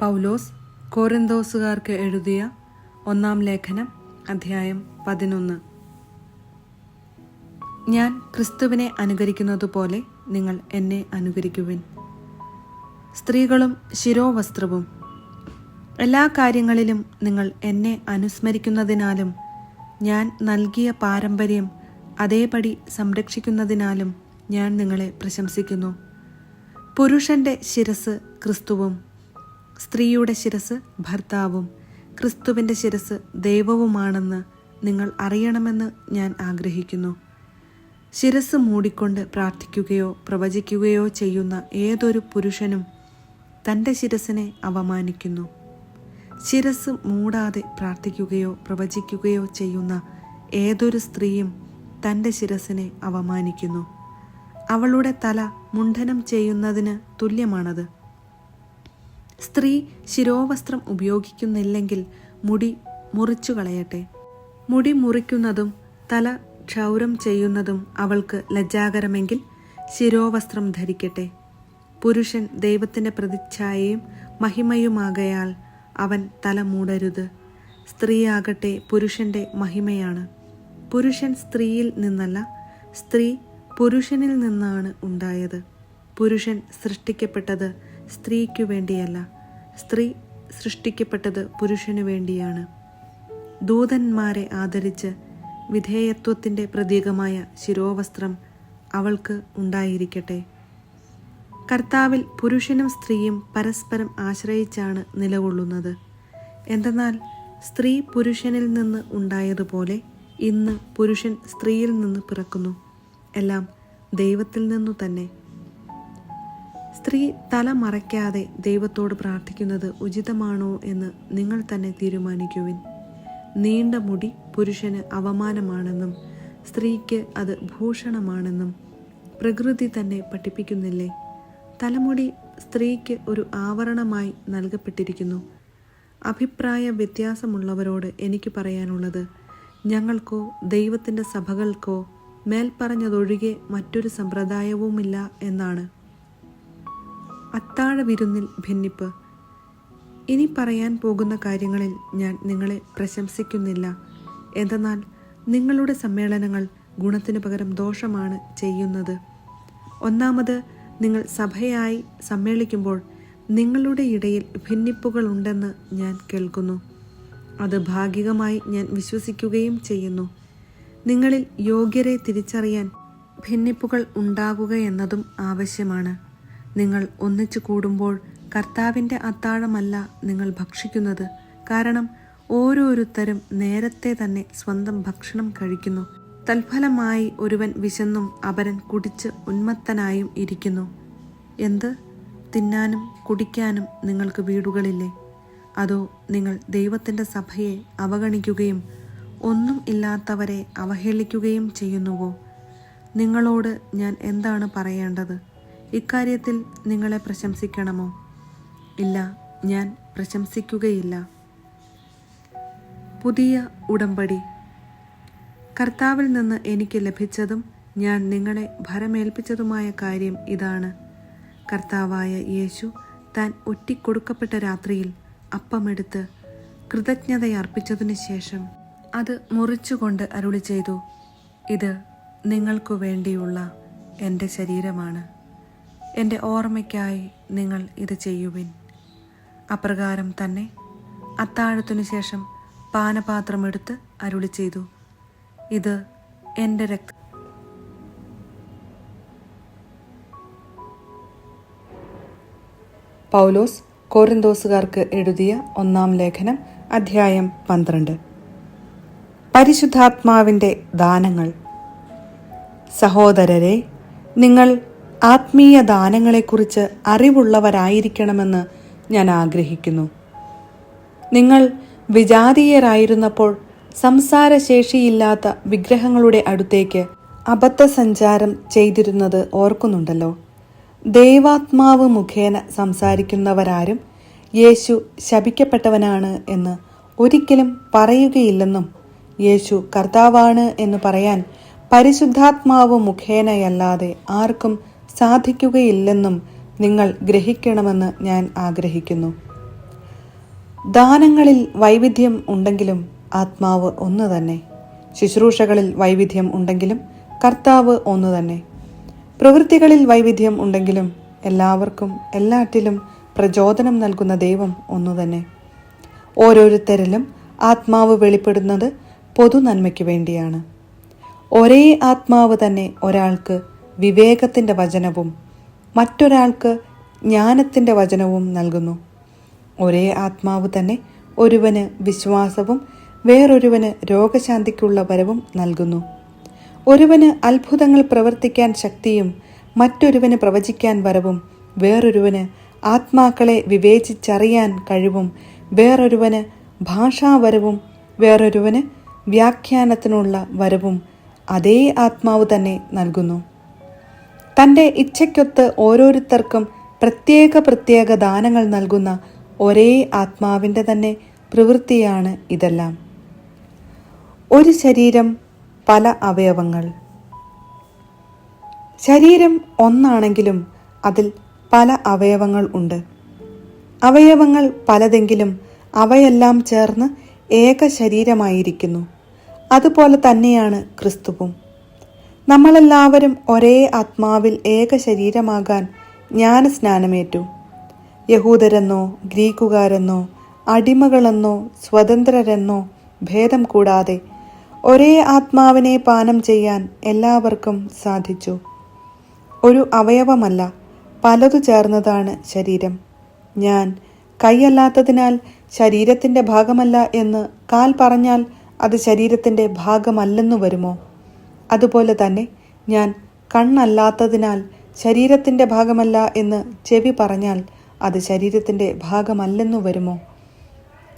പൗലോസ് കൊരിന്തോസുകാർക്ക് എഴുതിയ 1 ലേഖനം അധ്യായം 11. ഞാൻ ക്രിസ്തുവിനെ അനുകരിക്കുന്നതുപോലെ നിങ്ങൾ എന്നെ അനുകരിക്കുവിൻ. സ്ത്രീകളും ശിരോവസ്ത്രവും. എല്ലാ കാര്യങ്ങളിലും നിങ്ങൾ എന്നെ അനുസ്മരിക്കുന്നതിനാലും ഞാൻ നൽകിയ പാരമ്പര്യം അതേപടി സംരക്ഷിക്കുന്നതിനാലും ഞാൻ നിങ്ങളെ പ്രശംസിക്കുന്നു. പുരുഷന്റെ ശിരസ് ക്രിസ്തുവും സ്ത്രീയുടെ ശിരസ് ഭർത്താവും ക്രിസ്തുവിൻ്റെ ശിരസ് ദൈവവുമാണെന്ന് നിങ്ങൾ അറിയണമെന്ന് ഞാൻ ആഗ്രഹിക്കുന്നു. ശിരസ് മൂടിക്കൊണ്ട് പ്രാർത്ഥിക്കുകയോ പ്രവചിക്കുകയോ ചെയ്യുന്ന ഏതൊരു പുരുഷനും തൻ്റെ ശിരസിനെ അവമാനിക്കുന്നു. ശിരസ് മൂടാതെ പ്രാർത്ഥിക്കുകയോ പ്രവചിക്കുകയോ ചെയ്യുന്ന ഏതൊരു സ്ത്രീയും തൻ്റെ ശിരസിനെ അവമാനിക്കുന്നു. അവളുടെ തല മുണ്ഡനം ചെയ്യുന്നതിന് തുല്യമാണത്. സ്ത്രീ ശിരോവസ്ത്രം ഉപയോഗിക്കുന്നില്ലെങ്കിൽ മുടി മുറിച്ചു കളയട്ടെ. മുടി മുറിക്കുന്നതും തല ക്ഷൗരം ചെയ്യുന്നതും അവൾക്ക് ലജ്ജാകരമെങ്കിൽ ശിരോവസ്ത്രം ധരിക്കട്ടെ. പുരുഷൻ ദൈവത്തിൻ്റെ പ്രതിച്ഛായയും മഹിമയുമാകയാൽ അവൻ തല മൂടരുത്. സ്ത്രീയാകട്ടെ പുരുഷന്റെ മഹിമയാണ്. പുരുഷൻ സ്ത്രീയിൽ നിന്നല്ല, സ്ത്രീ പുരുഷനിൽ നിന്നാണ് ഉണ്ടായത്. പുരുഷൻ സൃഷ്ടിക്കപ്പെട്ടത് സ്ത്രീക്കു വേണ്ടിയല്ല, സ്ത്രീ സൃഷ്ടിക്കപ്പെട്ടത് പുരുഷനു വേണ്ടിയാണ്. ദൂതന്മാരെ ആദരിച്ച് വിധേയത്വത്തിൻ്റെ പ്രതീകമായ ശിരോവസ്ത്രം അവൾക്ക് ഉണ്ടായിരിക്കട്ടെ. കർത്താവിൽ പുരുഷനും സ്ത്രീയും പരസ്പരം ആശ്രയിച്ചാണ് നിലകൊള്ളുന്നത്. എന്തെന്നാൽ സ്ത്രീ പുരുഷനിൽ നിന്ന് ഉണ്ടായതുപോലെ ഇന്ന് പുരുഷൻ സ്ത്രീയിൽ നിന്ന് പിറക്കുന്നു. എല്ലാം ദൈവത്തിൽ നിന്നു തന്നെ. സ്ത്രീ തല മറയ്ക്കാതെ ദൈവത്തോട് പ്രാർത്ഥിക്കുന്നത് ഉചിതമാണോ എന്ന് നിങ്ങൾ തന്നെ തീരുമാനിക്കുവിൻ. നീണ്ട മുടി പുരുഷന് അവമാനമാണെന്നും സ്ത്രീക്ക് അത് ഭൂഷണമാണെന്നും പ്രകൃതി തന്നെ പഠിപ്പിക്കുന്നില്ലേ? തലമുടി സ്ത്രീക്ക് ഒരു ആവരണമായി നൽകപ്പെട്ടിരിക്കുന്നു. അഭിപ്രായ വ്യത്യാസമുള്ളവരോട് എനിക്ക് പറയാനുള്ളത്, ഞങ്ങൾക്കോ ദൈവത്തിൻ്റെ സഭകൾക്കോ മേൽപ്പറഞ്ഞതൊഴികെ മറ്റൊരു സമ്പ്രദായവുമില്ല എന്നാണ്. അത്താഴ വിരുന്നിൽ ഭിന്നിപ്പ്. ഇനി പറയാൻ പോകുന്ന കാര്യങ്ങളിൽ ഞാൻ നിങ്ങളെ പ്രശംസിക്കുന്നില്ല. എന്തെന്നാൽ നിങ്ങളുടെ സമ്മേളനങ്ങൾ ഗുണത്തിനു പകരം ദോഷമാണ് ചെയ്യുന്നത്. ഒന്നാമത്, നിങ്ങൾ സഭയായി സമ്മേളിക്കുമ്പോൾ നിങ്ങളുടെ ഇടയിൽ ഭിന്നിപ്പുകളുണ്ടെന്ന് ഞാൻ കേൾക്കുന്നു. അത് ഭാഗികമായി ഞാൻ വിശ്വസിക്കുകയും ചെയ്യുന്നു. നിങ്ങളിൽ യോഗ്യരെ തിരിച്ചറിയാൻ ഭിന്നിപ്പുകൾ ഉണ്ടാകുകയെന്നതും ആവശ്യമാണ്. നിങ്ങൾ ഒന്നിച്ചു കൂടുമ്പോൾ കർത്താവിൻ്റെ അത്താഴമല്ല നിങ്ങൾ ഭക്ഷിക്കുന്നത്. കാരണം ഓരോരുത്തരും നേരത്തെ തന്നെ സ്വന്തം ഭക്ഷണം കഴിക്കുന്നു. തൽഫലമായി ഒരുവൻ വിശന്നും അപരൻ കുടിച്ച് ഉന്മത്തനായും ഇരിക്കുന്നു. എന്ത് തിന്നാനും കുടിക്കാനും നിങ്ങൾക്ക് വീടുകളില്ലേ? അതോ നിങ്ങൾ ദൈവത്തിൻ്റെ സഭയെ അവഗണിക്കുകയും ഒന്നും ഇല്ലാത്തവരെ അവഹേളിക്കുകയും ചെയ്യുന്നുവോ? നിങ്ങളോട് ഞാൻ എന്താണ് പറയേണ്ടത്? ഇക്കാര്യത്തിൽ നിങ്ങളെ പ്രശംസിക്കണമോ? ഇല്ല, ഞാൻ പ്രശംസിക്കുകയില്ല. പുതിയ ഉടമ്പടി. കർത്താവിൽ നിന്ന് എനിക്ക് ലഭിച്ചതും ഞാൻ നിങ്ങളെ ഭരമേൽപ്പിച്ചതുമായ കാര്യം ഇതാണ്. കർത്താവായ യേശു താൻ ഒറ്റിക്കൊടുക്കപ്പെട്ട രാത്രിയിൽ അപ്പമെടുത്ത് കൃതജ്ഞതയർപ്പിച്ചതിനു ശേഷം അത് മുറിച്ചുകൊണ്ട് അരുളി ചെയ്തു, ഇത് നിങ്ങൾക്കു വേണ്ടിയുള്ള എൻ്റെ ശരീരമാണ്. എൻ്റെ ഓർമ്മയ്ക്കായി നിങ്ങൾ ഇത് ചെയ്യുവിൻ. അപ്രകാരം തന്നെ അത്താഴത്തിനു ശേഷം പാനപാത്രമെടുത്ത് അരുളി ചെയ്തു, ഇത് എൻ്റെ രക്തം. പൗലോസ് കൊരിന്തോസുകാർക്ക് എഴുതിയ 1 ലേഖനം അധ്യായം 12. പരിശുദ്ധാത്മാവിൻ്റെ ദാനങ്ങൾ. സഹോദരരെ, നിങ്ങൾ ആത്മീയ ദാനങ്ങളെക്കുറിച്ച് അറിവുള്ളവരായിരിക്കണമെന്ന് ഞാൻ ആഗ്രഹിക്കുന്നു. നിങ്ങൾ വിജാതീയരായിരുന്നപ്പോൾ സംസാരശേഷിയില്ലാത്ത വിഗ്രഹങ്ങളുടെ അടുത്തേക്ക് അബദ്ധസഞ്ചാരം ചെയ്തിരുന്നത് ഓർക്കുന്നുണ്ടല്ലോ. ദൈവാത്മാവ് മുഖേന സംസാരിക്കുന്നവരാരും യേശു ശപിക്കപ്പെട്ടവനാണ് എന്ന് ഒരിക്കലും പറയുകയില്ലെന്നും യേശു കർത്താവാണ് എന്ന് പറയാൻ പരിശുദ്ധാത്മാവ് മുഖേനയല്ലാതെ ആർക്കും സാധിക്കുകയില്ലെന്നും നിങ്ങൾ ഗ്രഹിക്കണമെന്ന് ഞാൻ ആഗ്രഹിക്കുന്നു. ദാനങ്ങളിൽ വൈവിധ്യം ഉണ്ടെങ്കിലും ആത്മാവ് ഒന്ന് തന്നെ. ശുശ്രൂഷകളിൽ വൈവിധ്യം ഉണ്ടെങ്കിലും കർത്താവ് ഒന്ന് തന്നെ. പ്രവൃത്തികളിൽ വൈവിധ്യം ഉണ്ടെങ്കിലും എല്ലാവർക്കും എല്ലാറ്റിലും പ്രചോദനം നൽകുന്ന ദൈവം ഒന്നു തന്നെ. ഓരോരുത്തരിലും ആത്മാവ് വെളിപ്പെടുന്നത് പൊതു നന്മയ്ക്ക് വേണ്ടിയാണ്. ഒരേ ആത്മാവ് തന്നെ ഒരാൾക്ക് വിവേകത്തിൻ്റെ വചനവും മറ്റൊരാൾക്ക് ജ്ഞാനത്തിൻ്റെ വചനവും നൽകുന്നു. ഒരേ ആത്മാവ് തന്നെ ഒരുവന് വിശ്വാസവും വേറൊരുവന് രോഗശാന്തിക്കുള്ള വരവും നൽകുന്നു. ഒരുവന് അത്ഭുതങ്ങൾ പ്രവർത്തിക്കാൻ ശക്തിയും മറ്റൊരുവന് പ്രവചിക്കാൻ വരവും, വേറൊരുവന് ആത്മാക്കളെ വിവേചിച്ചറിയാൻ കഴിവും, വേറൊരുവന് ഭാഷാവരവും, വേറൊരുവന് വ്യാഖ്യാനത്തിനുള്ള വരവും അതേ ആത്മാവ് തന്നെ നൽകുന്നു. തൻ്റെ ഇച്ഛയ്ക്കൊത്ത് ഓരോരുത്തർക്കും പ്രത്യേക ദാനങ്ങൾ നൽകുന്ന ഒരേ ആത്മാവിൻ്റെ തന്നെ പ്രവൃത്തിയാണ് ഇതെല്ലാം. ഒരു ശരീരം, പല അവയവങ്ങൾ. ശരീരം ഒന്നാണെങ്കിലും അതിൽ പല അവയവങ്ങൾ ഉണ്ട്. അവയവങ്ങൾ പലതെങ്കിലും അവയെല്ലാം ചേർന്ന് ഏക ശരീരമായിരിക്കുന്നു. അതുപോലെ തന്നെയാണ് ക്രിസ്തുവും. നമ്മളെല്ലാവരും ഒരേ ആത്മാവിൽ ഏക ശരീരമാകാൻ ജ്ഞാനസ്നാനമേറ്റു. യഹൂദരെന്നോ ഗ്രീക്കുകാരെന്നോ അടിമകളെന്നോ സ്വതന്ത്രരെന്നോ ഭേദം കൂടാതെ ഒരേ ആത്മാവിനെ പാനം ചെയ്യാൻ എല്ലാവർക്കും സാധിച്ചു. ഒരു അവയവമല്ല, പലതു ചേർന്നതാണ് ശരീരം. ഞാൻ കൈയല്ലാത്തതിനാൽ ശരീരത്തിൻ്റെ ഭാഗമല്ല എന്ന് കാൽ പറഞ്ഞാൽ അത് ശരീരത്തിൻ്റെ ഭാഗമല്ലെന്നു വരുമോ? അതുപോലെ തന്നെ ഞാൻ കണ്ണല്ലാത്തതിനാൽ ശരീരത്തിൻ്റെ ഭാഗമല്ല എന്ന് ചെവി പറഞ്ഞാൽ അത് ശരീരത്തിൻ്റെ ഭാഗമല്ലെന്നു വരുമോ?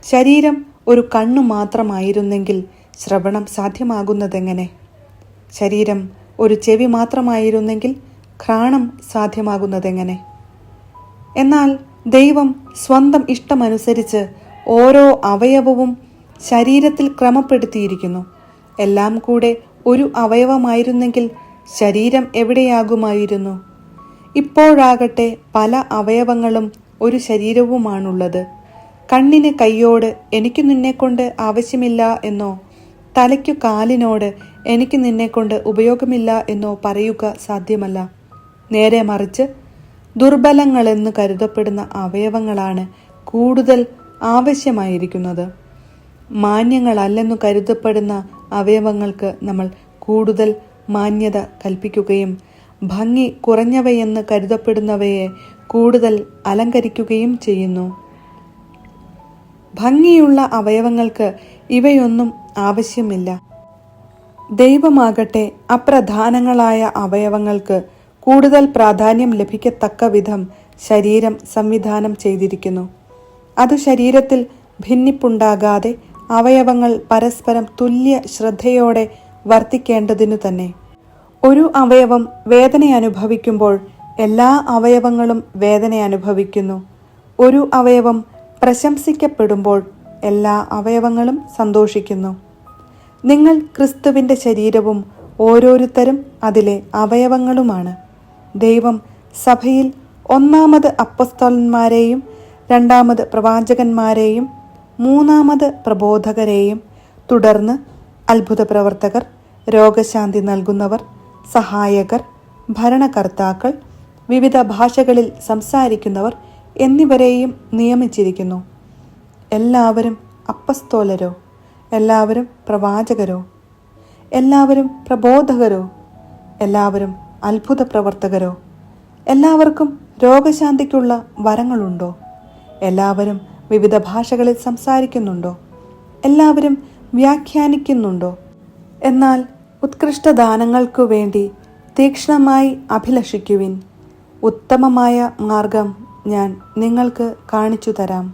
ശരീരം ഒരു കണ്ണു മാത്രമായിരുന്നെങ്കിൽ ശ്രവണം സാധ്യമാകുന്നതെങ്ങനെ? ശരീരം ഒരു ചെവി മാത്രമായിരുന്നെങ്കിൽ ഘ്രാണം സാധ്യമാകുന്നതെങ്ങനെ? എന്നാൽ ദൈവം സ്വന്തം ഇഷ്ടമനുസരിച്ച് ഓരോ അവയവവും ശരീരത്തിൽ ക്രമപ്പെടുത്തിയിരിക്കുന്നു. എല്ലാം കൂടെ ഒരു അവയവമായിരുന്നെങ്കിൽ ശരീരം എവിടെയാകുമായിരുന്നു? ഇപ്പോഴാകട്ടെ പല അവയവങ്ങളും ഒരു ശരീരവുമാണുള്ളത്. കണ്ണിന് കൈയോട് എനിക്ക് നിന്നെക്കൊണ്ട് ആവശ്യമില്ല എന്നോ തലയ്ക്കു കാലിനോട് എനിക്ക് നിന്നെക്കൊണ്ട് ഉപയോഗമില്ല എന്നോ പറയുക സാധ്യമല്ല. നേരെ മറിച്ച് ദുർബലങ്ങളെന്ന് കരുതപ്പെടുന്ന അവയവങ്ങളാണ് കൂടുതൽ ആവശ്യമായിരിക്കുന്നത്. മാന്യങ്ങളല്ലെന്നു കരുതപ്പെടുന്ന അവയവങ്ങൾക്ക് നമ്മൾ കൂടുതൽ മാന്യത കൽപ്പിക്കുകയും ഭംഗി കുറഞ്ഞവയെന്ന് കരുതപ്പെടുന്നവയെ കൂടുതൽ അലങ്കരിക്കുകയും ചെയ്യുന്നു. ഭംഗിയുള്ള അവയവങ്ങൾക്ക് ഇവയൊന്നും ആവശ്യമില്ല. ദൈവമാകട്ടെ അപ്രധാനങ്ങളായ അവയവങ്ങൾക്ക് കൂടുതൽ പ്രാധാന്യം ലഭിക്കത്തക്ക വിധം ശരീരം സംവിധാനം ചെയ്തിരിക്കുന്നു. അതു ശരീരത്തിൽ ഭിന്നിപ്പുണ്ടാകാതെ അവയവങ്ങൾ പരസ്പരം തുല്യ ശ്രദ്ധയോടെ വർത്തിക്കേണ്ടതിനു തന്നെ. ഒരു അവയവം വേദന അനുഭവിക്കുമ്പോൾ എല്ലാ അവയവങ്ങളും വേദന അനുഭവിക്കുന്നു. ഒരു അവയവം പ്രശംസിക്കപ്പെടുമ്പോൾ എല്ലാ അവയവങ്ങളും സന്തോഷിക്കുന്നു. നിങ്ങൾ ക്രിസ്തുവിൻ്റെ ശരീരവും ഓരോരുത്തരും അതിലെ അവയവങ്ങളുമാണ്. ദൈവം സഭയിൽ ഒന്നാമത് അപ്പസ്തോലന്മാരെയും രണ്ടാമത് പ്രവാചകന്മാരെയും മൂന്നാമത് പ്രബോധകരെയും തുടർന്ന് അത്ഭുത പ്രവർത്തകർ, രോഗശാന്തി നൽകുന്നവർ, സഹായകർ, ഭരണകർത്താക്കൾ, വിവിധ ഭാഷകളിൽ സംസാരിക്കുന്നവർ എന്നിവരെയും നിയമിച്ചിരിക്കുന്നു. എല്ലാവരും അപ്പസ്തോലരോ? എല്ലാവരും പ്രവാചകരോ? എല്ലാവരും പ്രബോധകരോ? എല്ലാവരും അത്ഭുത പ്രവർത്തകരോ? എല്ലാവർക്കും രോഗശാന്തിക്കുള്ള വരങ്ങളുണ്ടോ? എല്ലാവരും വിവിധ ഭാഷകളിൽ സംസാരിക്കുന്നുണ്ടോ? എല്ലാവരും വ്യാഖ്യാനിക്കുന്നുണ്ടോ? എന്നാൽ ഉത്കൃഷ്ടദാനങ്ങൾക്കു വേണ്ടി തീക്ഷ്ണമായി അഭിലഷിക്കുവിൻ. ഉത്തമമായ മാർഗം ഞാൻ നിങ്ങൾക്ക് കാണിച്ചു തരാം.